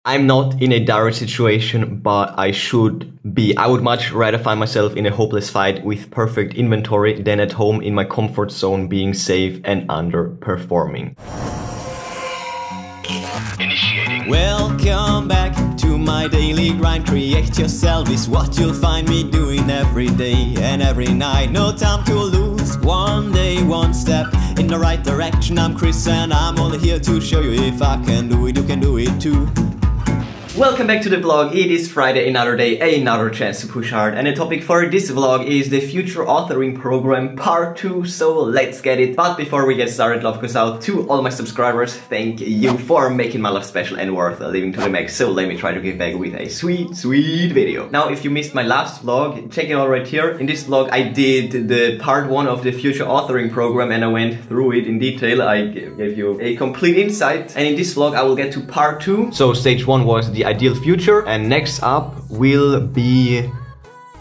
I'm not in a dire situation, but I should be. I would much rather find myself in a hopeless fight with perfect inventory than at home in my comfort zone being safe and underperforming. Initiating. Welcome back to my daily grind. Create yourself is what you'll find me doing every day and every night. No time to lose. One day, one step in the right direction. I'm Chris and I'm only here to show you if I can do it, you can do it too. Welcome back to the vlog. It is Friday, another day, another chance to push hard. And the topic for this vlog is the Future Authoring Program Part 2, so let's get it. But before we get started, love goes out to all my subscribers. Thank you for making my life special and worth living to the max. So let me try to give back with a sweet video. Now, if you missed my last vlog, check it out right here. In this vlog, I did the Part 1 of the Future Authoring Program and I went through it in detail. I gave you a complete insight. And in this vlog, I will get to Part 2. So stage 1 was the ideal future, and next up will be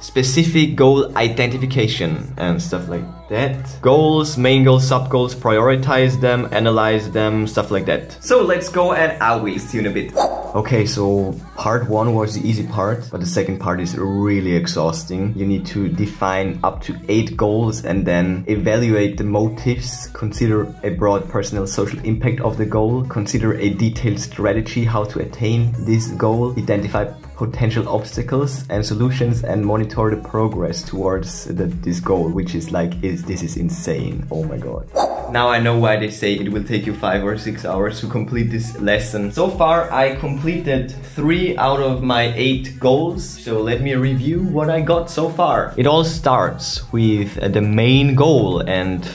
specific goal identification and stuff like that. Goals, main goals, sub goals, prioritize them, analyze them, stuff like that. So let's go and I will see you in a bit. Okay, so part 1 was the easy part, but the second part is really exhausting. You need to define up to 8 goals and then evaluate the motives, consider a broad personal social impact of the goal, consider a detailed strategy how to attain this goal, identify potential obstacles and solutions, and monitor the progress towards this goal, which is like, this is insane. Oh my god. Now I know why they say it will take you 5 or 6 hours to complete this lesson. So far I completed 3 out of my 8 goals. So let me review what I got so far. It all starts with the main goal, and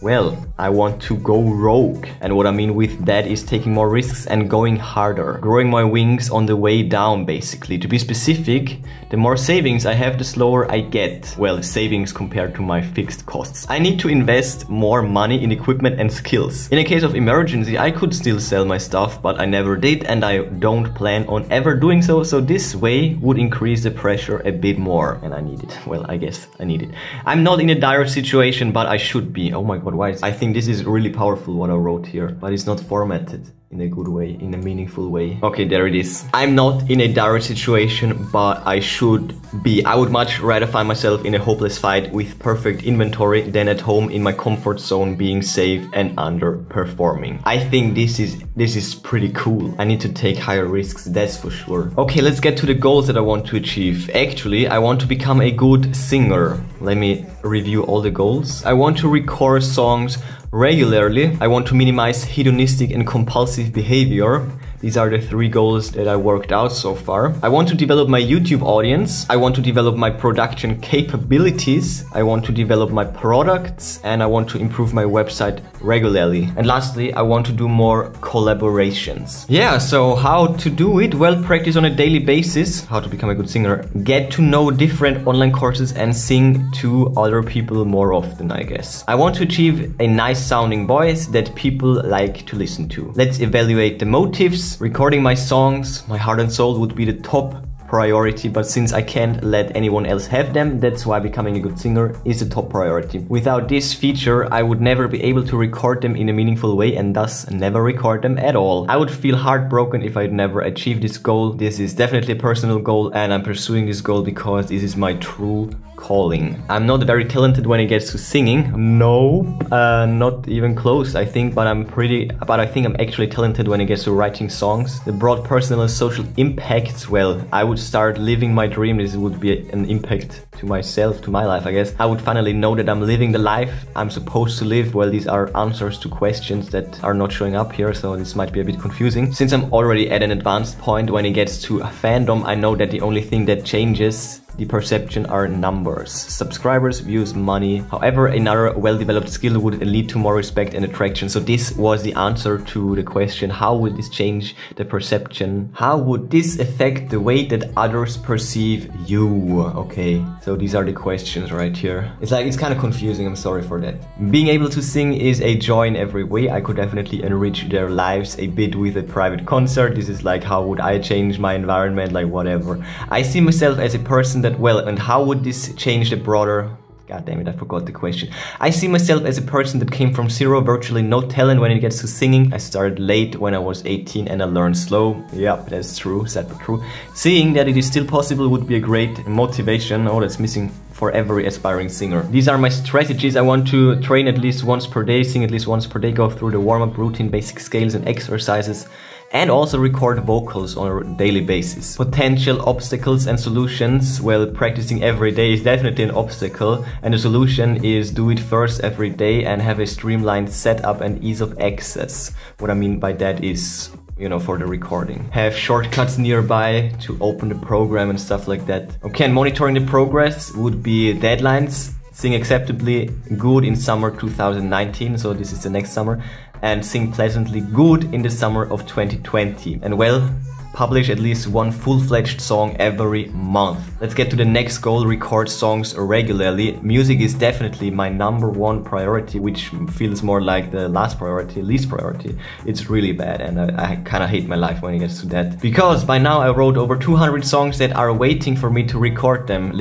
well, I want to go rogue. And what I mean with that is taking more risks and going harder. Growing my wings on the way down, basically. To be specific, the more savings I have, the slower I get. Well, savings compared to my fixed costs. I need to invest more money in equipment and skills. In a case of emergency, I could still sell my stuff, but I never did and I don't plan on ever doing so. So this way would increase the pressure a bit more. And I need it. Well, I guess I need it. I'm not in a dire situation, but I should be. Oh my god. I think this is really powerful what I wrote here, but it's not formatted in a good way, in a meaningful way. Okay, there it is. I'm not in a dire situation, but I should be. I would much rather find myself in a hopeless fight with perfect inventory than at home in my comfort zone being safe and underperforming. I think this is pretty cool. I need to take higher risks, that's for sure. Okay, let's get to the goals that I want to achieve. Actually, I want to become a good singer. Let me review all the goals. I want to record songs regularly. I want to minimize hedonistic and compulsive behavior. These are the 3 goals that I worked out so far. I want to develop my YouTube audience. I want to develop my production capabilities. I want to develop my products, and I want to improve my website regularly. And lastly, I want to do more collaborations. Yeah, so how to do it? Well, practice on a daily basis. How to become a good singer. Get to know different online courses and sing to other people more often, I guess. I want to achieve a nice sounding voice that people like to listen to. Let's evaluate the motives. Recording my songs, my heart and soul would be the top priority, but since I can't let anyone else have them, that's why becoming a good singer is the top priority. Without this feature, I would never be able to record them in a meaningful way and thus never record them at all. I would feel heartbroken if I'd never achieve this goal. This is definitely a personal goal and I'm pursuing this goal because this is my true calling. I'm not very talented when it gets to singing. No, not even close, I think, but I think I'm actually talented when it gets to writing songs. The broad personal and social impacts, well, I would start living my dream. This would be an impact to myself, to my life, I guess. I would finally know that I'm living the life I'm supposed to live. Well, these are answers to questions that are not showing up here, so this might be a bit confusing. Since I'm already at an advanced point when it gets to fandom, I know that the only thing that changes the perception are numbers, subscribers, views, money. However, another well-developed skill would lead to more respect and attraction. So this was the answer to the question, how would this change the perception? How would this affect the way that others perceive you? Okay, so these are the questions right here. It's kind of confusing, I'm sorry for that. Being able to sing is a joy in every way. I could definitely enrich their lives a bit with a private concert. This is like, how would I change my environment, like whatever. I see myself as a person that, well, and how would this change the broader God damn it, I forgot the question. I see myself as a person that came from zero, virtually no talent when it gets to singing. I started late when I was 18 and I learned slow. Yep, that's true, sad but true. Seeing that it is still possible would be a great motivation. Oh, that's missing for every aspiring singer. These are my strategies. I want to train at least once per day, sing at least once per day, go through the warm-up routine, basic scales and exercises, and also record vocals on a daily basis. Potential obstacles and solutions. Well, practicing every day is definitely an obstacle, and the solution is do it first every day and have a streamlined setup and ease of access. What I mean by that is, you know, for the recording. Have shortcuts nearby to open the program and stuff like that. Okay, and monitoring the progress would be deadlines. Sing acceptably good in summer 2019, so this is the next summer, and sing pleasantly good in the summer of 2020. And well, publish at least one full-fledged song every month. Let's get to the next goal, record songs regularly. Music is definitely my #1 priority, which feels more like the least priority. It's really bad, and I kind of hate my life when it gets to that. Because by now I wrote over 200 songs that are waiting for me to record them.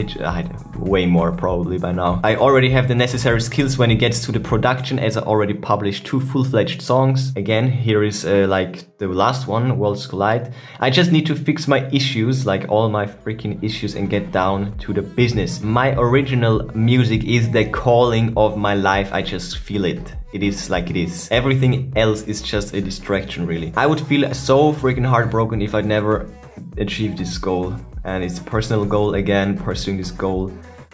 Way more probably by now. I already have the necessary skills when it gets to the production, as I already published 2 full-fledged songs. Again, here is like the last one, Worlds Collide. I just need to fix my issues, like all my freaking issues, and get down to the business. My original music is the calling of my life. I just feel it. It is like it is. Everything else is just a distraction, really. I would feel so freaking heartbroken if I'd never achieved this goal. And it's a personal goal again, pursuing this goal,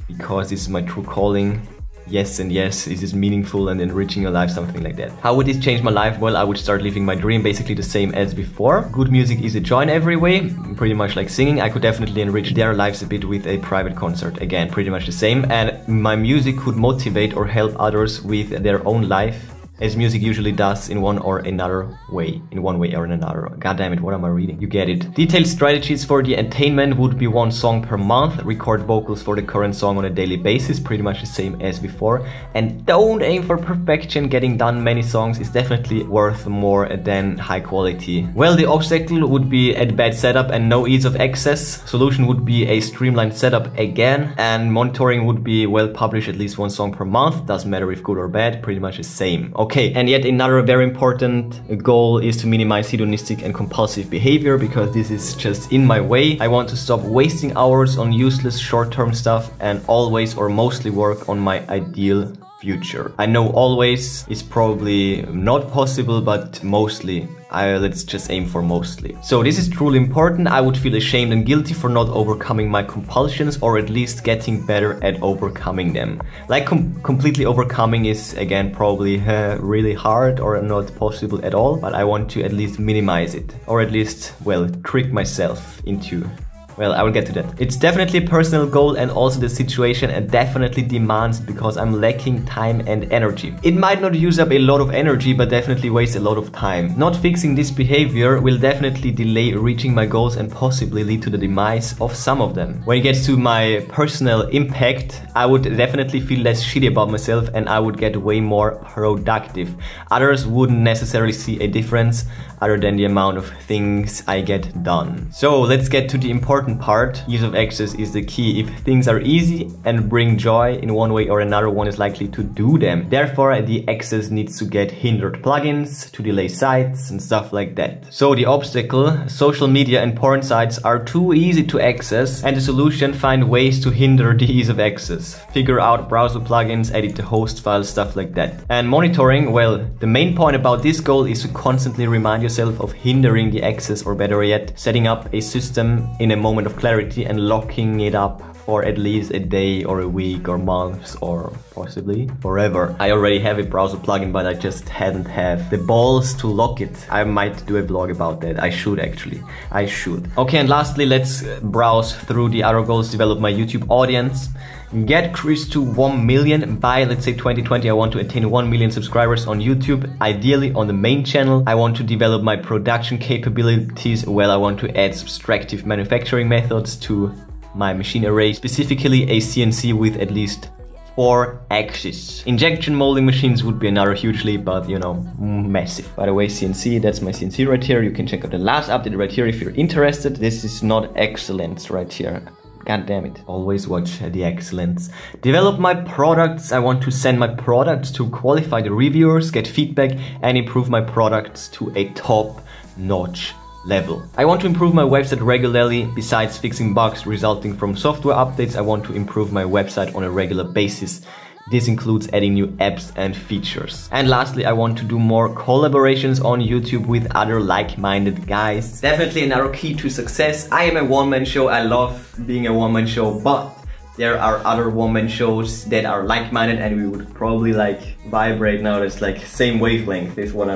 because this is my true calling. Yes and yes, is this meaningful and enriching your life, something like that. How would this change my life? Well, I would start living my dream, basically the same as before. Good music is a joy in every way, pretty much like singing. I could definitely enrich their lives a bit with a private concert. Again, pretty much the same. And my music could motivate or help others with their own life, as music usually does in one or another way. In one way or another. God damn it, what am I reading? You get it. Detailed strategies for the attainment would be 1 song per month. Record vocals for the current song on a daily basis, pretty much the same as before. And don't aim for perfection. Getting done many songs is definitely worth more than high quality. Well, the obstacle would be a bad setup and no ease of access. Solution would be a streamlined setup again. And monitoring would be, well, publish at least 1 song per month. Doesn't matter if good or bad, pretty much the same. Okay, and yet another very important goal is to minimize hedonistic and compulsive behavior, because this is just in my way. I want to stop wasting hours on useless short-term stuff and always or mostly work on my ideal future. I know always is probably not possible, but mostly. Let's just aim for mostly. So this is truly important. I would feel ashamed and guilty for not overcoming my compulsions, or at least getting better at overcoming them. Like completely overcoming is again probably really hard or not possible at all, but I want to at least minimize it, or at least, well, trick myself into. Well, I will get to that. It's definitely a personal goal, and also the situation and definitely demands, because I'm lacking time and energy. It might not use up a lot of energy, but definitely waste a lot of time. Not fixing this behavior will definitely delay reaching my goals and possibly lead to the demise of some of them. When it gets to my personal impact, I would definitely feel less shitty about myself, and I would get way more productive. Others wouldn't necessarily see a difference other than the amount of things I get done. So let's get to the important part. Ease of access is the key. If things are easy and bring joy in one way or another, one is likely to do them. Therefore, the access needs to get hindered plugins to delay sites and stuff like that. So the obstacle, social media and porn sites are too easy to access, and the solution, find ways to hinder the ease of access. Figure out browser plugins, edit the host files, stuff like that. And monitoring, well, the main point about this goal is to constantly remind yourself of hindering the access, or better yet, setting up a system in a moment of clarity and locking it up for at least a day or a week or months or possibly forever. I already have a browser plugin, but I just hadn't have the balls to lock it. I might do a vlog about that. I should actually. I should. Okay, and lastly, let's browse through the other goals. Develop my YouTube audience. Get Chris to 1 million by, let's say, 2020. I want to attain 1 million subscribers on YouTube, ideally on the main channel. I want to develop my production capabilities. Well, I want to add subtractive manufacturing methods to my machine array, specifically a CNC with at least 4 axes. Injection molding machines would be another huge leap, but you know, massive. By the way, CNC, that's my CNC right here. You can check out the last update right here if you're interested. This is not excellence right here. God damn it. Always watch the excellence. Develop my products. I want to send my products to qualified reviewers, get feedback, and improve my products to a top-notch level. I want to improve my website regularly. Besides fixing bugs resulting from software updates, I want to improve my website on a regular basis. This includes adding new apps and features. And lastly, I want to do more collaborations on YouTube with other like-minded guys. Definitely another key to success. I am a one-man show. I love being a one-man show, but there are other one-man shows that are like-minded and we would probably like vibrate now. It's like same wavelength is what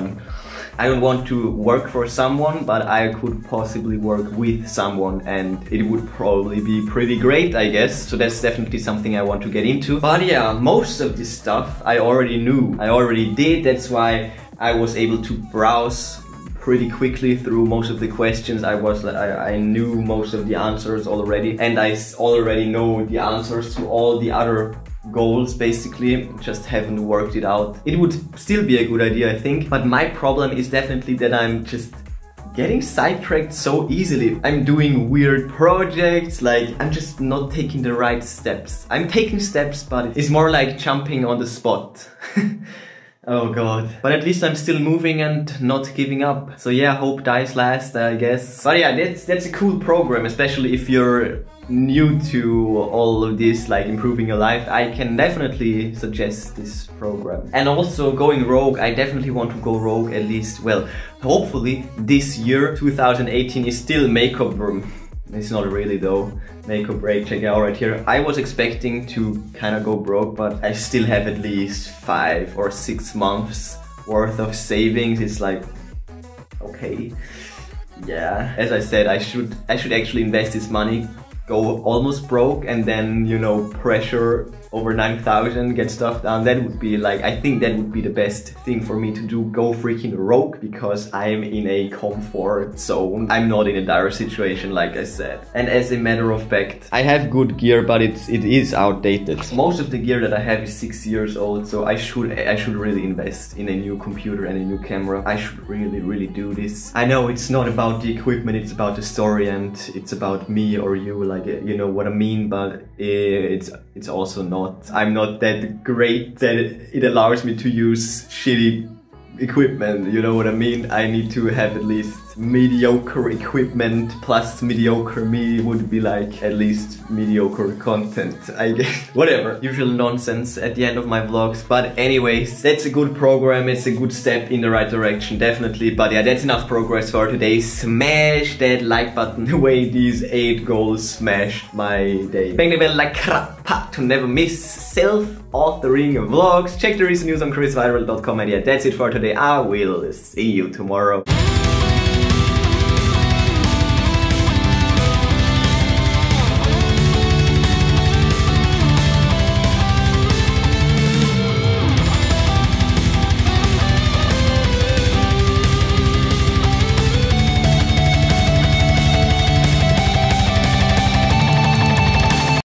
I don't want to work for someone, but I could possibly work with someone and it would probably be pretty great, I guess. So that's definitely something I want to get into. But yeah, most of this stuff I already knew. I already did. That's why I was able to browse pretty quickly through most of the questions. I knew most of the answers already, and I already know the answers to all the other goals, basically. Just haven't worked it out. It would still be a good idea, I think, but my problem is definitely that I'm just getting sidetracked so easily. I'm doing weird projects, like I'm just not taking the right steps. I'm taking steps, but it's more like jumping on the spot. Oh god. But at least I'm still moving and not giving up. So yeah, hope dies last, I guess. But yeah, that's a cool program, especially if you're new to all of this, like improving your life. I can definitely suggest this program. And also going rogue, I definitely want to go rogue at least, well, hopefully this year, 2018, is still makeup room. It's not really though. Make or break, check it out right here. I was expecting to kind of go broke, but I still have at least 5 or 6 months worth of savings. It's like, okay. Yeah, as I said, I should actually invest this money, go almost broke, and then, you know, pressure over 9,000, get stuff done. That would be like, I think that would be the best thing for me to do, go freaking rogue, because I'm in a comfort zone. I'm not in a dire situation, like I said. And as a matter of fact, I have good gear, but it is outdated. Most of the gear that I have is 6 years old, so I should really invest in a new computer and a new camera. I should really do this. I know it's not about the equipment, it's about the story, and it's about me or you, like, you know what I mean, but it's also not. I'm not that great that it allows me to use shitty equipment, you know what I mean? I need to have at least mediocre equipment, plus mediocre me would be like at least mediocre content, I guess. Whatever, usual nonsense at the end of my vlogs. But anyways, that's a good program, it's a good step in the right direction, definitely. But yeah, that's enough progress for today. Smash that like button the way these 8 goals smashed my day. Bang the bell like crap to never miss self-authoring vlogs. Check the recent news on ChrisViral.com, and yeah, that's it for today. I will see you tomorrow.